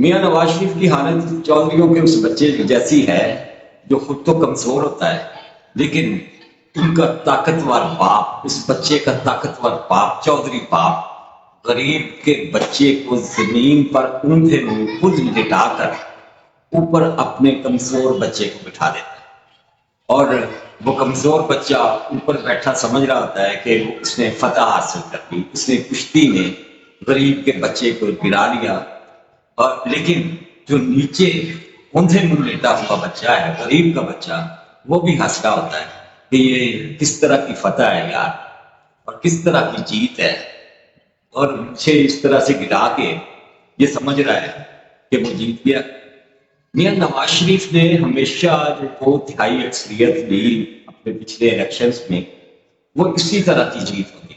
میاں نواز شریف کی حالت چودھریوں کے اس بچے جیسی ہے جو خود تو کمزور ہوتا ہے، لیکن ان کا طاقتور باپ، اس بچے کا طاقتور باپ، چودھری باپ غریب کے بچے کو زمین پر اونھے منہ خود لٹا کر اوپر اپنے کمزور بچے کو بٹھا دیتا ہے، اور وہ کمزور بچہ اوپر بیٹھا سمجھ رہا ہوتا ہے کہ اس نے فتح حاصل کر لی، اس نے کشتی میں غریب کے بچے کو گرا لیا، اور لیکن جو نیچے اونھے منہ لیٹا ہوا بچہ ہے، غریب کا بچہ، وہ بھی ہنس رہا ہوتا ہے کہ یہ کس طرح کی فتح ہے یار، اور کس طرح کی جیت ہے، اور مجھے اس طرح سے گرا کے یہ سمجھ رہا ہے کہ وہ جیت گیا۔ میاں نواز شریف نے ہمیشہ جو 2/3 اکثریت لی اپنے پچھلے الیکشنز میں، وہ اسی طرح کی جیت ہوگی۔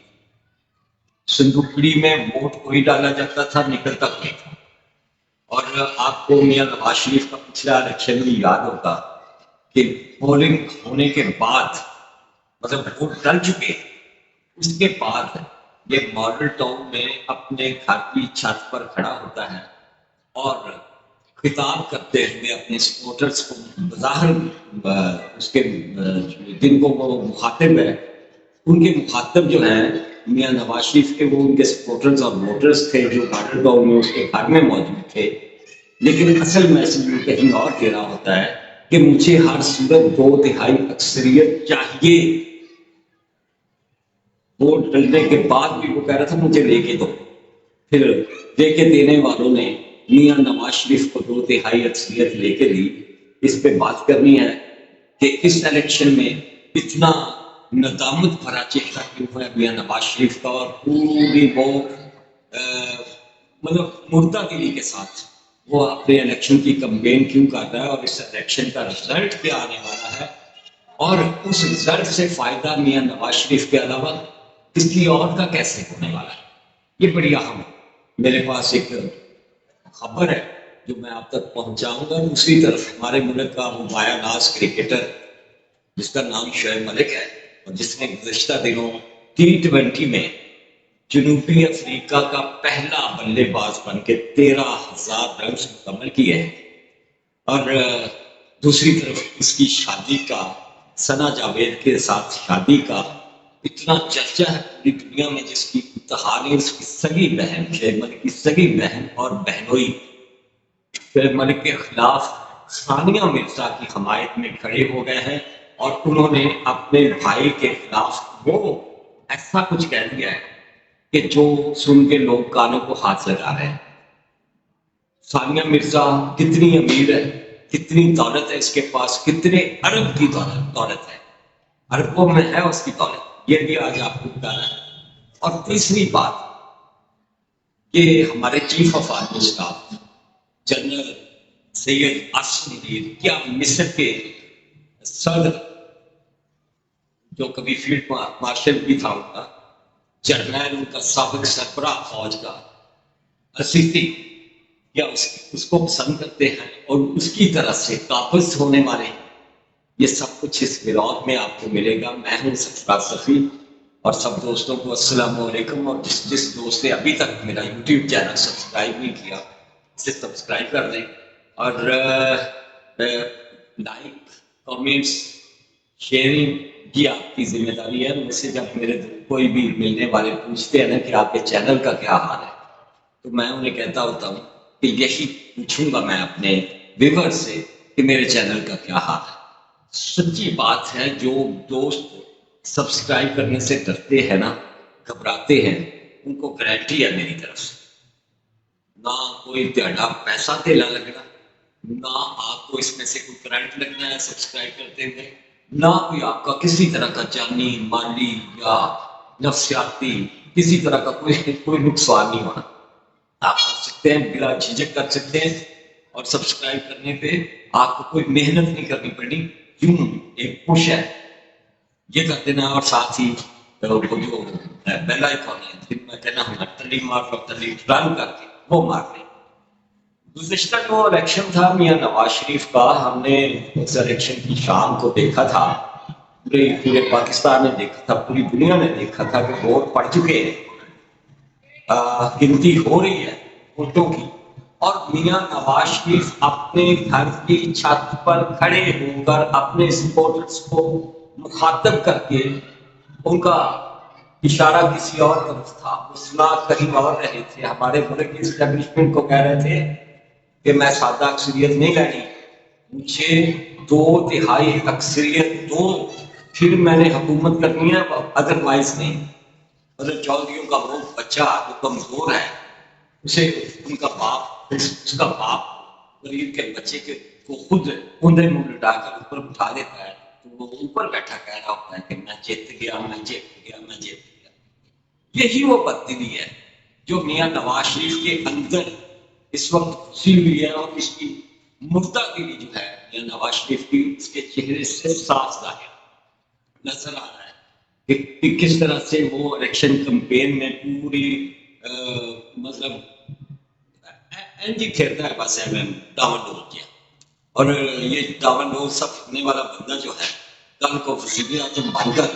صندوقڑی میں ووٹ کوئی ڈالا جاتا تھا، نکلتا کوئی تھا، اور آپ کو میاں نواز شریف کا پچھلا الیکشن بھی یاد ہوگا کہ پولنگ ہونے کے بعد، مطلب ووٹ ڈل چکے، اس کے بعد یہ ماڈل ٹاؤن میں اپنے گھر کی چھت پر کھڑا ہوتا ہے اور خطاب کرتے ہوئے اپنے سپورٹرز کو بظاہر اس کے جن کو وہ مخاطب ہے، ان کے مخاطب جو ہیں میاں نواز شریف کے، وہ ان کے سپورٹرز اور ووٹرز تھے جو ماڈل ٹاؤن میں اس کے گھر میں موجود تھے، لیکن اصل میسج وہ کہیں اور دے رہا ہوتا ہے کہ مجھے ہر صورت 2/3 اکثریت چاہیے۔ ووٹ ڈلنے کے بعد بھی وہ کہہ رہا تھا مجھے لے کے دو، پھر لے کے دینے والوں نے میاں نواز شریف کو 2/3 اکثریت لے کے دی۔ اس پہ بات کرنی ہے کہ اس الیکشن میں اتنا ندامت بھرا چہرہ کیوں ہے میاں نواز شریف کا، اور پوری وہ مطلب مردہ دلی کے ساتھ وہ اپنے الیکشن کی کمپین کیوں کر رہا ہے، اور اس الیکشن کا رزلٹ کیا آنے والا ہے، اور اس رزلٹ سے فائدہ میاں نواز شریف کے علاوہ کسی اور کا کیسے ہونے والا ہے، یہ بڑی اہم ہے۔ میرے پاس ایک خبر ہے جو میں آپ تک پہنچاؤں گا۔ دوسری طرف ہمارے ملک کا وہ مایا ناز کرکٹر جس کا نام شعیب ملک ہے، اور جس نے گزشتہ دنوں T20 میں جنوبی افریقہ کا پہلا بلے باز بن کے 13,000 رنز مکمل کیے ہیں، اور دوسری طرف اس کی شادی کا، ثنا جاوید کے ساتھ شادی کا اتنا چرچا ہے پوری دنیا میں، جس کی انتہا نہیں، اس کی سگی بہن، شعیب ملک کی سگی بہن اور بہنوئی شعیب ملک کے خلاف ثانیہ مرزا کی حمایت میں کھڑے ہو گئے ہیں، اور انہوں نے اپنے بھائی کے خلاف وہ ایسا کچھ کہہ دیا ہے کہ جو سن کے لوگ کانوں کو ہاتھ لگا رہے ہیں۔ ثانیہ مرزا کتنی امیر ہے، کتنی دولت ہے اس کے پاس، کتنے ارب کی دولت ہے، اربوں میں ہے اس کی دولت، یہ بھی آج آپ کو بتانا ہے۔ اور تیسری بات کہ ہمارے chief of army staff general Syed Asim Munir, کیا مصر کے صدر جو کبھی فیلڈ مارشل بھی تھا ان کا، جرنیل ان کا سابق سربراہ فوج کا السیسی، کیا اس کو پسند کرتے ہیں اور اس کی طرف سے قابض ہونے والے ہیں؟ یہ سب کچھ اس ولاگ میں آپ کو ملے گا۔ میں ہوں سرفراز صفی، اور سب دوستوں کو السلام علیکم، اور جس دوست نے ابھی تک میرا یوٹیوب چینل سبسکرائب نہیں کیا اسے سبسکرائب کر دیں، اور لائک، کامنٹس، شیئرنگ کی آپ کی ذمہ داری ہے۔ مجھ سے جب میرے کوئی بھی ملنے والے پوچھتے ہیں نا کہ آپ کے چینل کا کیا حال ہے، تو میں انہیں کہتا ہوتا ہوں کہ یہی پوچھوں گا میں اپنے ویور سے کہ میرے چینل کا کیا حال ہے۔ سچی بات ہے، جو دوست سبسکرائب کرنے سے ڈرتے ہیں نا، گھبراتے ہیں، ان کو گارنٹی ہے میری طرف سے، نہ کوئی تہاڈا پیسہ تیلا لگنا، نہ آپ کو اس میں سے کوئی کرنٹ لگنا ہے سبسکرائب کرتے ہوئے، نہ کوئی آپ کا کسی طرح کا جانی، مالی یا نفسیاتی کسی طرح کا کوئی نقصان نہیں ہونا۔ آپ کر سکتے ہیں، بلا جھجک کر سکتے ہیں، اور سبسکرائب کرنے پہ آپ کو کوئی محنت نہیں کرنی پڑی، کیوں ایک پش ہے یہ کر دینا، اور ساتھ ہی وہ جو بیل آئیکن ہے جن میں کہنا ہوں تلی مار لو، تلی رن کر کے وہ مار لیں۔ گزشتہ جو الیکشن تھا میاں نواز شریف کا، ہم نے اس الیکشن کی شام کو دیکھا تھا، پورے پاکستان نے دیکھا تھا، پوری دنیا نے دیکھا تھا کہ ووٹ پڑ چکے ہیں، گنتی ہو رہی ہے ووٹوں کی، اور میاں نواز شریف اپنے گھر کی چھت پر کھڑے ہو کر اپنے سپورٹرز کو مخاطب کر کے ان کا اشارہ کسی اور طرف تھا، وہ سنا کہیں اور رہے تھے، ہمارے ملک کی اسٹیبلشمنٹ کو کہہ رہے تھے کہ میں سادہ اکثریت نہیں لینی، مجھے 2/3 اکثریت دو، پھر میں نے حکومت کرنی ہے، ادروائز نہیں۔ مطلب چودھریوں کا وہ بچہ جو کمزور ہے، اسے ان کا باپ، اس کا باپ غریب کے بچے کے کو خود اوندے منہ لٹا کر اوپر اٹھا دیتا ہے، تو وہ اوپر بیٹھا کہہ رہا ہوتا ہے کہ میں جیت گیا، میں جیت گیا، میں جیت گیا۔ یہی وہ بددلی ہے جو میاں نواز شریف کے اندر اس وقت گھسی ہوئی ہے، اور اس کی مردہ گیری جو ہے میاں نواز شریف کی، اس کے چہرے سے صاف ظاہر نظر آ رہا ہے کہ کس طرح سے وہ الیکشن کمپین میں پوری مطلب اینجی پھیرتا ہے، بس ہے میں ڈاون ڈول کیا۔ اور یہ ڈاون ڈول سب پھرنے والا بندہ جو ہے، کل کو وزیر اعظم بن کر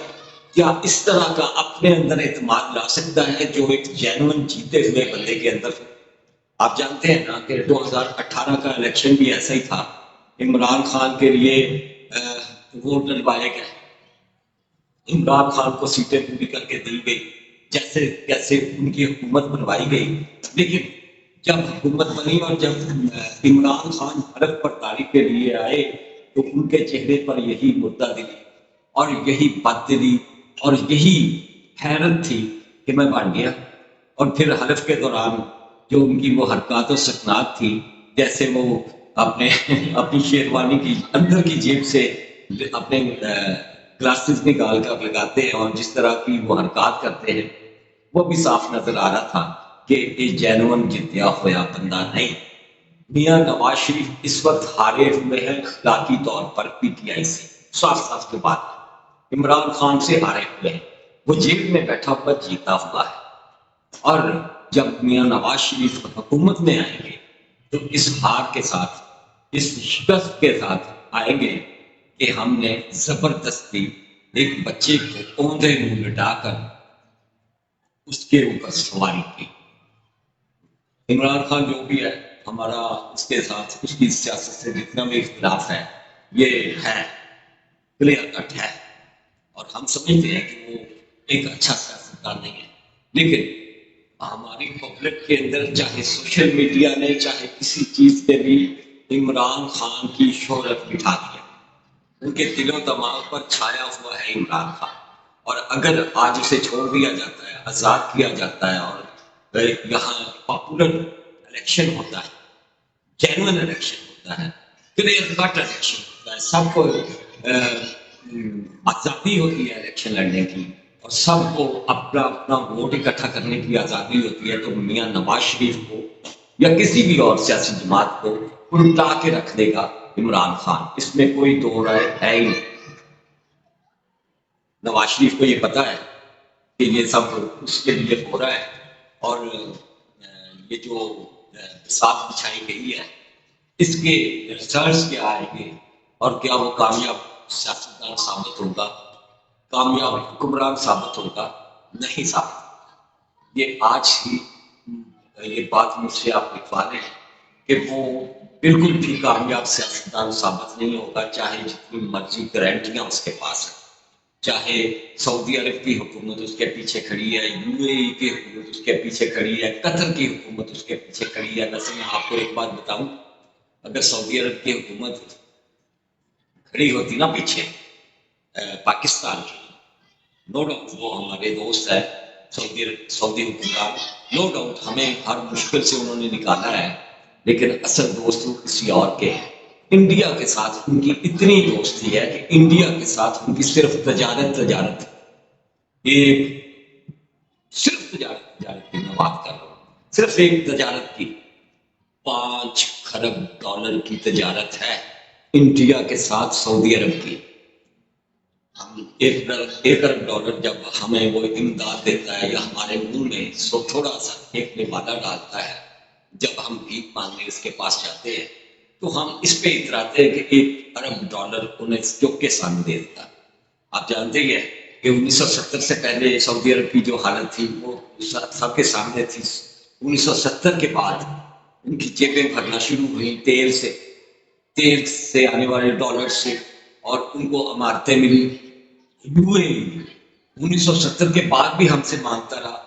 کیا اس طرح کا اپنے اندر اعتماد لا سکتا ہے جو ایک جینون جیتے ہوئے بندے کے اندر ہو؟ آپ جانتے ہیں نا کہ 2018 کا الیکشن بھی ایسا ہی تھا، عمران خان کے لیے ووٹ ڈلوائے گئے، عمران خان کو سیٹیں پوری کر کے دی گئی، جیسے کیسے ان کی حکومت بنوائی گئی، لیکن جب حکومت بنی اور جب عمران خان حلف پرداری کے لیے آئے تو ان کے چہرے پر یہی مردہ دلی اور یہی بد دلی اور یہی حیرت تھی کہ میں بن گیا۔ اور پھر حلف کے دوران جو ان کی وہ حرکات و سکنات تھی، جیسے وہ اپنے اپنی شیروانی کی اندر کی جیب سے اپنے گلاسز نکال کر لگاتے ہیں اور جس طرح کی وہ حرکات کرتے ہیں، وہ بھی صاف نظر آ رہا تھا کہ یہ جینون جتیا ہوا بندہ نہیں۔ میاں نواز شریف اس وقت ہارے ہوئے ہیں اخلاقی طور پر پی ٹی آئی سے، صاف صاف کے بعد عمران خان سے ہارے ہوئے ہیں، وہ جیل میں بیٹھا ہوا جیتا ہوا ہے۔ اور جب میاں نواز شریف حکومت میں آئیں گے تو اس ہار کے ساتھ، اس شکست کے ساتھ آئیں گے کہ ہم نے زبردستی ایک بچے کو اوندھے منہ لٹا کر اس کے اوپر سواری کی۔ عمران خان جو بھی ہے، ہمارا اس کے ساتھ اس کی سیاست سے جتنا بھی اختلاف ہے، یہ ہے کلیئر کٹ ہے، اور ہم سمجھتے ہیں کہ وہ ایک اچھا سیاستدان نہیں ہے، لیکن ہماری پبلک کے اندر چاہے سوشل میڈیا نے چاہے کسی چیز پہ بھی عمران خان کی شہرت بٹھا دیا، ان کے دل و دماغ پر چھایا ہوا ہے عمران خان۔ اور اگر آج اسے چھوڑ دیا جاتا ہے، آزاد کیا جاتا ہے، اور یہاں پاپولر الیکشن ہوتا ہے، جینون الیکشن ہوتا ہے، کلیئر کٹ الیکشن ہوتا ہے، سب کو آزادی ہوتی ہے الیکشن لڑنے کی، اور سب کو اپنا اپنا ووٹ اکٹھا کرنے کی آزادی ہوتی ہے، تو میاں نواز شریف کو یا کسی بھی اور سیاسی جماعت کو الٹا کے رکھ دے گا عمران خان، اس میں کوئی دو رائے ہے ہی نہیں۔ نواز شریف کو یہ پتا ہے کہ یہ سب اس کے لیے ہو رہا ہے، اور یہ جو بساط بچھائی گئی ہے، اس کے ریزلٹس کیا آئیں گے، اور کیا وہ کامیاب سیاستدان ثابت ہوگا، کامیاب حکمران ثابت ہوگا؟ نہیں ثابت ہوگا۔ یہ آج ہی یہ بات مجھ سے آپ لکھوا لیں کہ وہ بالکل بھی کامیاب سیاستدان ثابت نہیں ہوگا، چاہے جتنی مرضی گارنٹیاں اس کے پاس ہیں، چاہے سعودی عرب کی حکومت اس کے پیچھے کھڑی ہے، یو اے ای کی حکومت اس کے پیچھے کھڑی ہے، قطر کی حکومت اس کے پیچھے کھڑی ہے۔ ویسے میں آپ کو ایک بات بتاؤں، اگر سعودی عرب کی حکومت کھڑی ہوتی نا پیچھے پاکستان کی، نو ڈاؤٹ وہ ہمارے دوست ہے سعودی حکمران، نو ڈاؤٹ ہمیں ہر مشکل سے انہوں نے نکالا ہے، لیکن اصل دوست کسی اور کے ہیں۔ انڈیا کے ساتھ ان کی اتنی دوستی ہے کہ انڈیا کے ساتھ ان کی صرف تجارت ایک صرف تجارت کی میں بات کر رہا ہوں، صرف ایک تجارت کی 5 کھرب ڈالر کی تجارت ہے انڈیا کے ساتھ سعودی عرب کی۔ ہم 1 ارب ڈالر جب ہمیں وہ امداد دیتا ہے یا ہمارے منہ میں تھوڑا سا ایک نوالا ڈالتا ہے، جب ہم بھیک مانگنے اس کے پاس جاتے ہیں تو ہم اس پہ اتراتے ہیں کہ 1 ارب ڈالر انہیں چوک کے سامنے دے دیتا۔ آپ جانتے ہی ہیں کہ 1970 سے پہلے سعودی عرب کی جو حالت تھی وہ سب کے سامنے تھی، 1970 کے بعد ان کی جیبیں بھرنا شروع ہوئی تیل سے آنے والے ڈالر سے، اور ان کو عمارتیں ملی۔ یو اے 1970 کے بعد بھی ہم سے مانگتا رہا،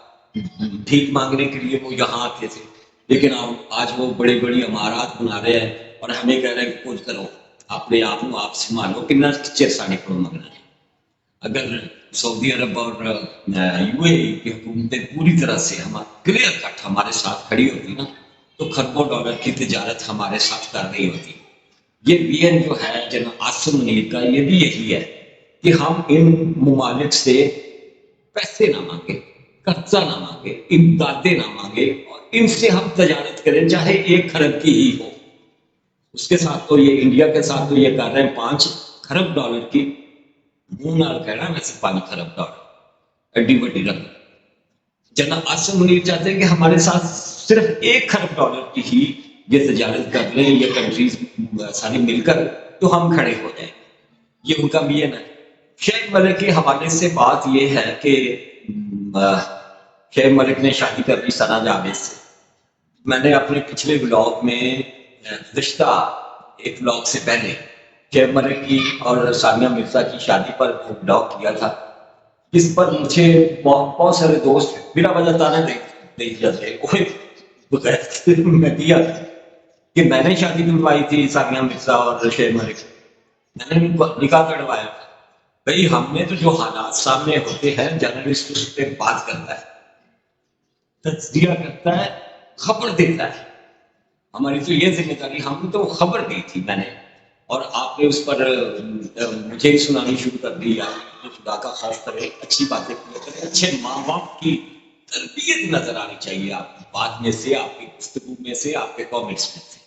بھیک مانگنے کے لیے وہ یہاں آتے تھے، لیکن آج وہ بڑی بڑی عمارات بنا رہے ہیں اور ہمیں کہہ رہے ہیں کہ کچھ کرو، اپنے آپ کو آپ سنبھالو کہ نہ چیسا نکلو مگنا ہے۔ اگر سعودی عرب اور یو اے کی حکومتیں پوری طرح سے کلیئر کٹ ہمارے ساتھ کھڑی ہوتی نا، تو کھربوں ڈالر کی تجارت ہمارے ساتھ کر رہی ہوتی۔ یہ بی این جو ہے جناب عاصم منیر کا، یہ بھی یہی ہے کہ ہم ان ممالک سے پیسے نہ مانگے، قرضہ نہ مانگے، امدادیں نہ مانگے، اور ان سے ہم تجارت کریں چاہے 1 کھرب کی ہی ہو۔ اس کے ساتھ تو یہ انڈیا کے ساتھ تو یہ کر رہے ہیں 5 کھرب ڈالر کی، منہ نال کہنا ویسے 5 کھرب ڈالر ایڈی بڑی رقم۔ جناب عاصم منیر چاہتے ہیں کہ ہمارے ساتھ صرف 1 کھرب ڈالر کی ہی یہ تجارت کر لیں، یہ کنٹریز ساری مل کر، تو ہم کھڑے ہو جائیں۔ یہ ان کا بھی ہے نا۔ شیخ ملک کے حوالے سے بات یہ ہے کہ شیخ ملک نے شادی کر لی ثنا جاوید سے۔ میں نے اپنے پچھلے بلاگ میں گزشتہ ایک بلاگ سے پہلے شیخ ملک کی اور ثانیہ مرزا کی شادی پر بلاگ کیا تھا، جس پر مجھے بہت سارے دوست بلا وجہ تانے دے جاتے بغیر میں دیا کہ میں نے شادی کروائی تھی ثانیہ مرزا اور شیخ ملک، میں نے نکاح کڑوایا تھا۔ بھائی ہم نے تو جو حالات سامنے ہوتے ہیں جرنلسٹ اس پہ بات کرتا ہے، تجزیہ کرتا ہے، خبر دیتا ہے۔ ہماری تو یہ ذمہ داری، ہم نے تو خبر دی تھی میں نے، اور آپ نے اس پر مجھے ہی سنانی شروع کر دی۔ خدا کا خوف کرے، اچھی باتیں کیا کرے، اچھے ماں باپ کی تربیت نظر آنی چاہیے آپ کی بات میں سے، آپ کی گفتگو میں سے، آپ کے کامنٹس میں سے۔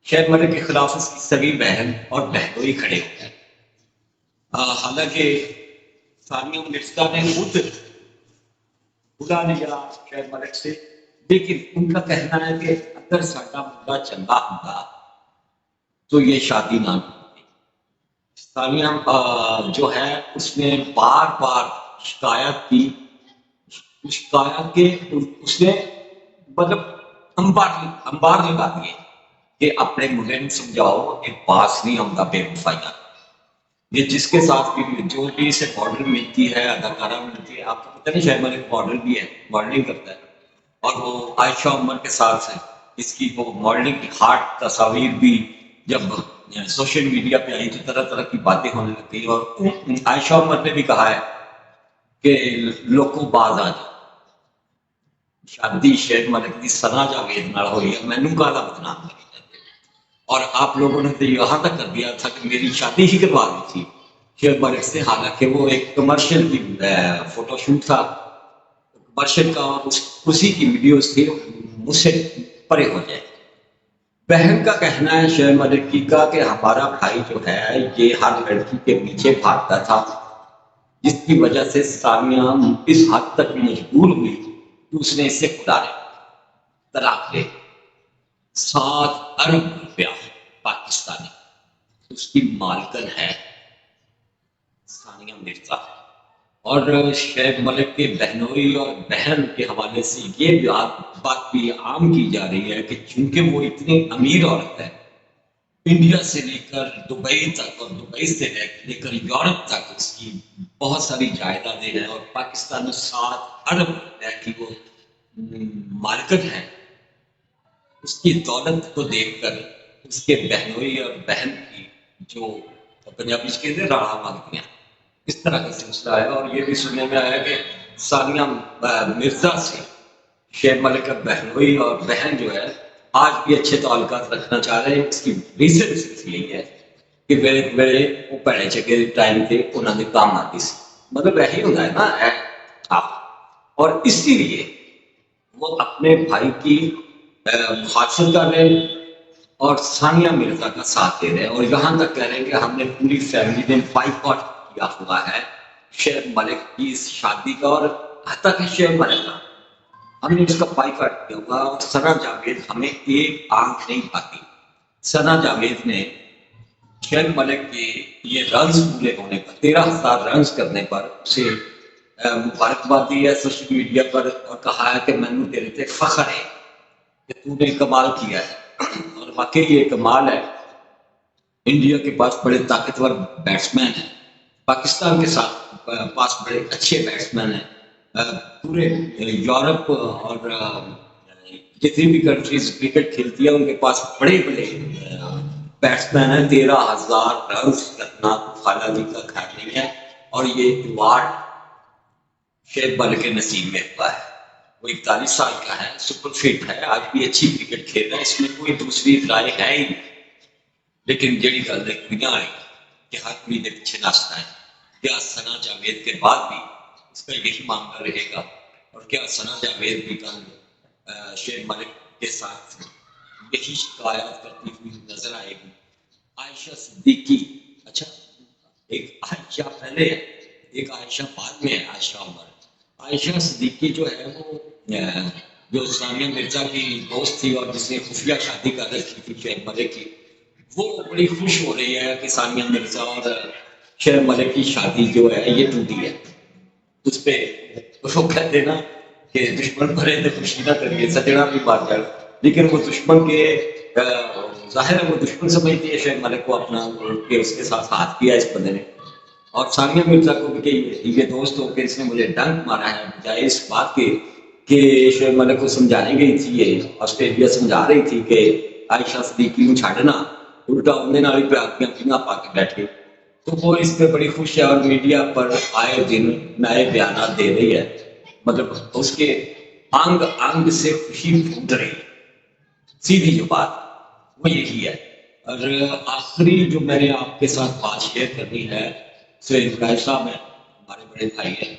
شیخ ملک کے خلاف اس کی سگی بہن اور بہنوئی کھڑے ہو گئے۔ حالانکہ ثانیہ مرزا نے خود بلا لیا شیخ ملک سے، لیکن ان کا کہنا ہے کہ اگر ساڈا منڈا چنگا ہوگا تو یہ شادی نہ ہوتی۔ ثانیہ جو ہے اس نے بار بار شکایت کی، شکایت کے اس نے مطلب انبار لگا دیے کہ اپنے منڈے میں سمجھاؤ کہ پاس نہیں آتا بے وفائیاں۔ یہ جس کے ساتھ بھی جو بھی اسے ماڈل ملتی ہے، اداکارہ ملتی ہے، آپ کو پتہ نہیں شاید ملک ماڈل بھی ہے، ماڈلنگ کرتا ہے، اور وہ عائشہ عمر کے ساتھ ہے۔ اس کی وہ ماڈلنگ کی ہارٹ تصاویر بھی جب سوشل میڈیا پہ آئی تو طرح طرح کی باتیں ہونے لگی، اور عائشہ عمر نے بھی کہا ہے کہ لوگوں باز آ جاؤ، شادی شیخ ملک کی ثنا جاوید نال ہوئی ہے، مینوں کالا بدنام کری جاتے، اور آپ لوگوں نے تو یہاں تک کر دیا تھا کہ میری شادی ہی کروا دی تھی شیخ ملک سے، حالانکہ وہ ایک کمرشل کی فوٹو شوٹ تھا، کمرشل کا، اسی کی ویڈیوز تھی، مجھ سے پرے ہو جائے۔ بہن کا کہنا ہے شیخ ملک کی کا کہ ہمارا بھائی جو ہے یہ ہر لڑکی کے پیچھے بھاگتا تھا، جس کی وجہ سے ثانیہ اس حد تک مجبور ہوئی کہ اس نے اس سے خدا لے طلاق لے۔ 7 ارب روپیہ پاکستانی اس کی مالکن ہے ثانیہ مرزا۔ اور شیخ ملک کے بہنوئی اور بہن کے حوالے سے یہ بات بھی عام کی جا رہی ہے کہ چونکہ وہ اتنی امیر عورت ہے، انڈیا سے لے کر دبئی تک اور دبئی سے لے کر یورپ تک اس کی بہت ساری جائیدادیں ہیں، اور پاکستان میں 7 ارب روپے کی وہ مالکن ہے۔ اس کی دولت کو دیکھ کر اس کے بہنوئی اور بہن کی جو پنجابی سے کہتے ہیں راڑا مانگتی ہیں، اس طرح کا سلسلہ ہے۔ اور یہ بھی سننے میں آیا کہ ثانیہ مرزا سے شیخ ملک کا بہنوئی اور بہن جو ہے آج بھی اچھے تعلقات رکھنا چاہ رہے ہیں۔ اس کی ریزن صرف یہی ہے کہ میرے وہ پڑھے چکے ٹائم پہ انہوں نے کام آتی سی، مطلب یہی ہوتا ہے نا۔ اور اسی لیے وہ اپنے بھائی کی محافظت کر رہے ہیں اور ثانیہ مرزا کا ساتھ دے رہے ہیں، اور یہاں تک کہہ رہے ہیں کہ ہم نے پوری فیملی نے بائیکاٹ کیا ہوا ہے شیخ ملک کی اس شادی کا، اور حتیٰ کہ شیخ ملک کا ہم نے اس کا بائیکاٹ کیا ہوا۔ اور ثنا جاوید ہمیں ایک آنکھ نہیں پاتی۔ ثنا جاوید نے شیخ ملک کے یہ رنز پورے ہونے پر، 13,000 رنز کرنے پر اسے مبارکباد دی ہے سوشل میڈیا پر، اور کہا ہے کہ میں نے تیرے تے فخر ہے۔ کہ تو نے کمال کیا ہے، اور واقعی یہ کمال ہے. انڈیا کے پاس بڑے طاقتور بیٹسمین ہیں، پاکستان کے ساتھ پاس بڑے اچھے بیٹسمین ہیں. پورے یورپ اور جتنی بھی کنٹریز کرکٹ کھیلتی ہیں ان کے پاس بڑے بڑے بیٹسمین ہیں. 13,000 رنز کرنا خالہ جی کا گھر نہیں ہے، اور یہ ایوارڈ شعیب ملک کے نصیب میں ہوا ہے. وہ 41 سال کا ہے، سپر فٹ ہے، آج بھی اچھی کرکٹ کھیل رہا ہے، اس میں کوئی دوسری رائے ہے ہی نہیں. لیکن جڑی گل دنیا آئی کہ ہر کوئی دے پیچھے نچتا ہے. کیا ثنا جاوید کے بعد بھی اس کا یہی معاملہ رہے گا؟ اور کیا ثنا جاوید بھی کل شعیب ملک کے ساتھ یہی شکایات کرتی ہوئی نظر آئے گی؟ عائشہ صدیقی، اچھا ایک عائشہ پہلے ہے، ایک عائشہ بعد میں ہے، عائشہ عمر. عائشہ صدیقی جو ہے وہ جو ثانیہ مرزا کی دوست تھی اور جس نے خفیہ شادی کر رکھی تھی شعیب ملک کی، وہ بڑی خوش ہو رہی ہے کہ ثانیہ مرزا اور شعیب ملک کی شادی جو ہے یہ ٹوٹی ہے. اس پہ وہ کہتے نا کہ دشمن بھرے تو خوشی نہ کریے، سجنا بھی مار جائے. لیکن وہ دشمن کے ظاہر ہے وہ دشمن سمجھتی ہے شعیب ملک کو اپنا، کہ اس کے ساتھ ہاتھ کیا اس بندے نے. اور ثانیہ مرزا کو بھی کہ یہ دوست ہو کے اس نے مجھے ڈنک مارا ہے، بجائے اس بات کے کہ شعیب ملک کو سمجھانے گئی تھی، یہ آسٹریلیا سمجھا رہی تھی کہ عائشہ صدیقی کو چھاڑنا، الٹا انہیں نالی پہ آتیاں پینا پا کے بیٹھ گئی. تو وہ اس پہ بڑی خوش ہے اور میڈیا پر آئے دن نئے بیانات دے رہی ہے. مطلب اس کے انگ انگ سے خوشی پھوٹ رہی. سیدھی جو بات وہ یہی ہے. اور آخری جو میں نے آپ کے ساتھ بات شیئر کرنی ہے، سہیل ابراہیم صاحب ہیں، ہمارے بڑے بھائی ہیں،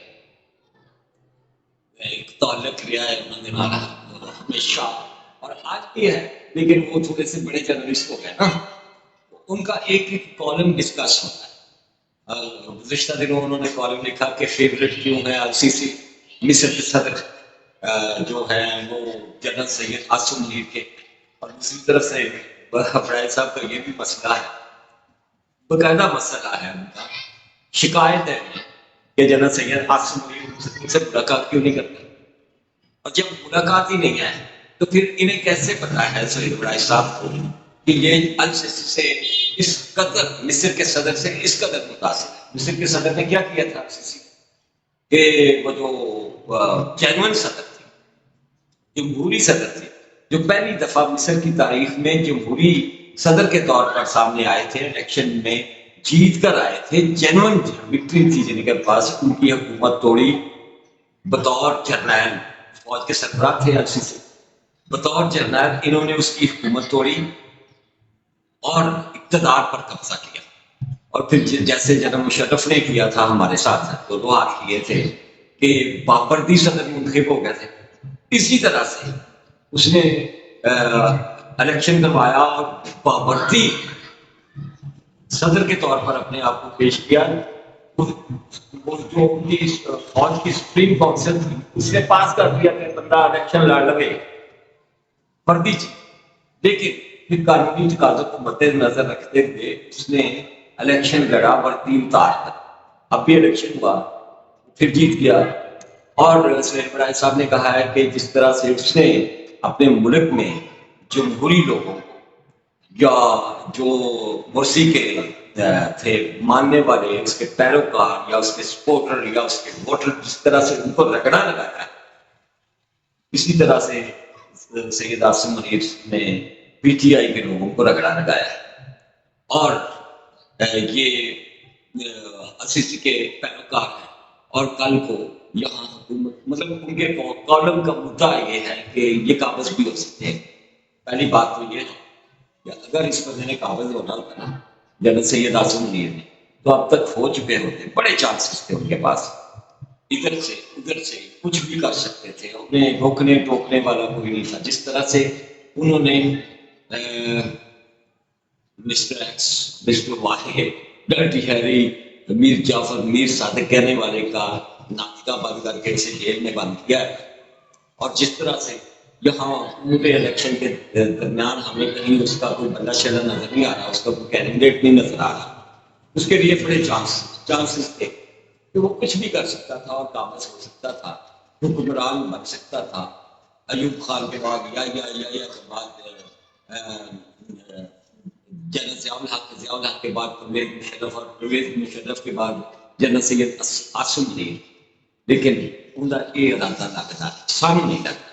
ایک تعلق رہا ہے انہوں نے ہمیشہ اور آج بھی ہے، لیکن وہ تھوڑے سے بڑے جرنلسٹ ہو گئے نا، ان کا ایک ایک کالم ڈسکس ہوتا ہے. گزشتہ دنوں انہوں نے کالم لکھا کہ فیوریٹ کیوں ہے السیسی مصر کے صدر جو ہے وہ جنرل سید عاصم منیر کے. اور دوسری طرف سے فرائی صاحب کا یہ بھی مسئلہ ہے، باقاعدہ مسئلہ ہے ان کا، شکایت ہے کہ جنرل سید عاصم منیر ان سے ملاقات کیوں نہیں کرتے. اور جب ملاقات ہی نہیں ہے تو پھر انہیں کیسے پتا ہے سہیل ابراہیم صاحب کو کہ یہ السیسی سے اس قدر، مصر کے صدر سے اس قدر متاثر ہے؟ مصر کے صدر نے کیا کیا تھا السیسی کہ وہ جو جینوئن صدر تھے، جمہوری صدر تھے، جو پہلی دفعہ مصر کی تاریخ میں جمہوری صدر کے طور پر سامنے آئے تھے، الیکشن میں جیت کر آئے تھے، جینوئن وکٹری تھی جن کے پاس، ان کی حکومت توڑی بطور جرنیل، فوج کے سربراہ تھے السیسی، بطور جرنیل انہوں نے اس کی حکومت توڑی اور اقتدار پر قبضہ کیا. اور پھر جیسے جنرل مشرف نے کیا تھا ہمارے ساتھ، دو ہاتھ کیے تھے کہ بابردی صدر منتخب ہو گئے تھے، اسی طرح سے اس نے الیکشن کروایا اور بابردی صدر کے طور پر اپنے آپ کو پیش کیا. وہ جو ان کی فوج کی سپریم کونسل تھی اس نے پاس کر دیا کہ بندہ الیکشن لڑ لگے، فردی چیز. لیکن پھر قانونی تقاضوں کو مد نظر رکھتے ہوئے اس نے الیکشن لڑا، وردی اتار کر. اب بھی الیکشن ہوا، پھر جیت گیا. اور سہیل ابراہیم صاحب نے کہا ہے کہ جس طرح سے اس نے اپنے ملک میں جمہوری لوگوں کو یا جو مرسی کے تھے ماننے والے، اس کے پیروکار یا اس کے سپورٹر یا اس کے ووٹر، جس طرح سے ان کو رگڑا لگایا ہے، اسی طرح سے سید عاصم منیر نے پی ٹی آئی کے لوگوں کو رگڑا لگایا ہے. اور یہ السیسی کے پیروکار ہیں، اور کل کو یہاں حکومت، مطلب ان کے کالم کا مدعا یہ ہے کہ یہ قابض بھی ہو سکتے ہیں. پہلی بات تو یہ ہے کہ اگر اس بندے نے قابض ہونا ہوتا نا جنرل سید عاصم منیر نے، تو اب تک ہو چکے ہوتے، بڑے چانسز تھے ان کے پاس، ادھر سے ادھر سے کچھ بھی کر سکتے تھے، انہیں روکنے ٹوکنے والا کوئی نہیں تھا. جس طرح سے انہوں نے مسٹر ایکس، مسٹر واحد، ڈرٹی ہیری، میر جعفر، میر صادق کہنے والے کا ناطقہ بند کر کے اسے جیل میں بند کیا ہے. اور جس طرح سے یہاں پورے الیکشن کے درمیان ہمیں کہیں اس کا کوئی بندہ شہر نظر نہیں آ رہا، اس کا کوئی کینڈیڈیٹ نہیں نظر آ رہا، اس کے لیے بڑے چانسز تھے کہ وہ کچھ بھی کر سکتا تھا اور قابض ہو سکتا تھا، حکمران بن سکتا تھا. ایوب خان کے بعد یا کے بعد جنرل ضیاء الحق کے بعد پرویز مشرف، اور پرویز مشرف کے بعد جنرل سید عاصم منیر. لیکن ان کا یہ ارادہ لگتا سانو نہیں لگتا،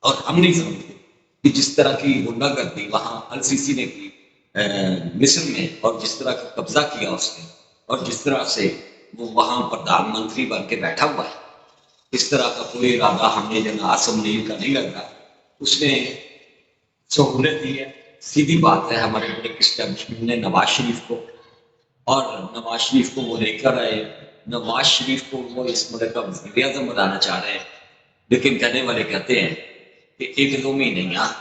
اور ہم نہیں سمجھتے کہ جس طرح کی غنڈہ گردی وہاں السیسی نے کی مصر میں، اور جس طرح کا قبضہ کیا اس نے، اور جس طرح سے وہ وہاں پردھان منتری بن کے بیٹھا ہوا ہے، اس طرح کا کوئی ارادہ ہم نے جنرل عاصم منیر کا نہیں لگتا. اس نے سہولت دی ہے. سیدھی بات ہے، ہمارے بڑے اسٹیبلشمنٹ نے نواز شریف کو، اور نواز شریف کو وہ لے کر آئے. نواز شریف کو وہ اس ملک کا وزیر اعظم بنانا چاہ رہے ہیں، لیکن کہنے والے کہتے ہیں کہ ایک دو مہینے یہاں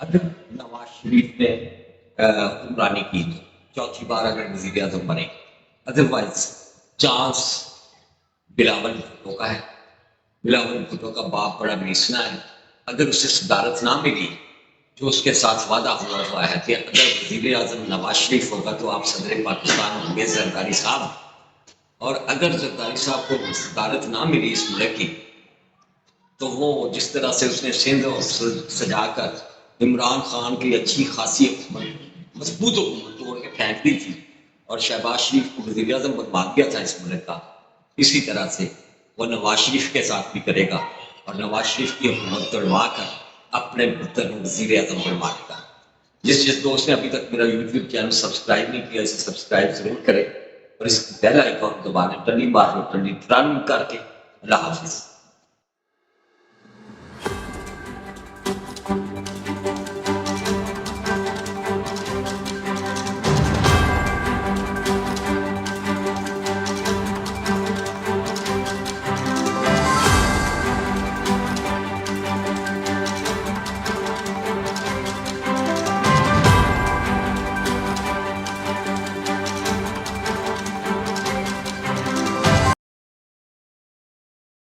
اگر نواز شریف نے عمرانی کی تو چوتھی بار اگر وزیر اعظم بنے، ادروائز چانس بلاول بھٹو کا ہے. بلاول بھٹو کا باپ بڑا میسنا ہے. اگر اسے صدارت نہ ملی، جو اس کے ساتھ وعدہ ہوا ہے کہ اگر وزیر اعظم نواز شریف ہوگا تو آپ صدر پاکستان ہوں گے زرداری صاحب، اور اگر زرداری صاحب کو صدارت نہ ملی اس ملک کی، تو وہ جس طرح سے اس نے سندھ سجا کر عمران خان کی اچھی خاصی حکومت، مضبوط حکومت توڑ کے پھینک دی تھی، اور شہباز شریف کو وزیر اعظم بنوا دیا تھا اس ملک کا، اسی طرح سے وہ نواز شریف کے ساتھ بھی کرے گا، اور نواز شریف کی حکومت توڑوا کر اپنے پتر وزیر اعظم بنوا دے گا. جس دوست نے ابھی تک میرا یوٹیوب چینل سبسکرائب نہیں کیا، اسے سبسکرائب ضرور کرے، اور اس بیل آئیکن دبانے ٹنڈی مار لو، ٹنڈی ٹرن کر کے. اللہ حافظ.